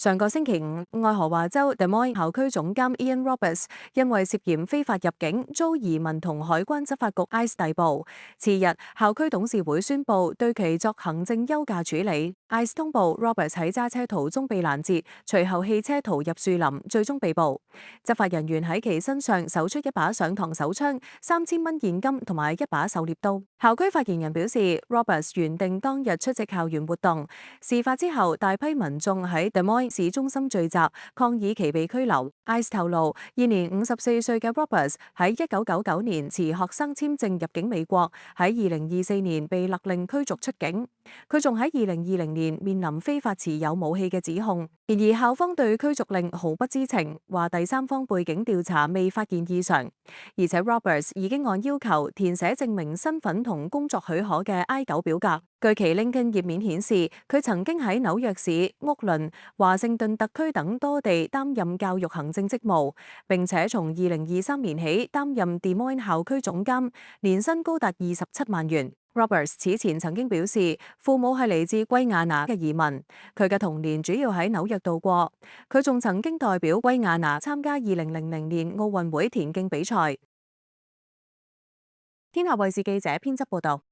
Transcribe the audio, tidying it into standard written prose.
上個星期五，愛荷華州 Des Moines 校區總監 Ian Roberts 因為涉嫌非法入境，遭移民同海關執法局 ICE 逮捕。次日，校區董事會宣布對其作行政休假處理。ICE 通報 Roberts 喺揸車途中被攔截，隨後棄車逃入樹林，最終被捕。執法人員喺其身上搜出一把上膛手槍、3000蚊現金同埋一把狩獵刀。校區發言人表示 ，Roberts 原定當日出席校園活動。事發之後，大批民眾喺 Des Moines 市中心聚集，抗議其被拘留。ICE 透露，現年54歲嘅 Roberts 喺1999年持學生簽證入境美國，喺2024年被勒令驅逐出境。佢仲喺2020年面臨非法持有武器嘅指控。然而校方對驅逐令毫不知情，話第三方背景調查未發現異常。而且 Roberts 已經按要求填寫證明身份同工作許可嘅 I-9 表格。據其 LinkedIn 頁面顯示，佢曾經喺紐約市、屋崙、華盛頓特區等多地擔任教育行政職務，並且從2023年起擔任 Des Moines 校區總監，年薪高達27萬元。Roberts 此前曾經表示，父母係嚟自圭亞那嘅移民，佢嘅童年主要喺紐約度過。佢仲曾經代表圭亞那參加2000年奧運會田徑比賽。天下衛視記者編輯報道。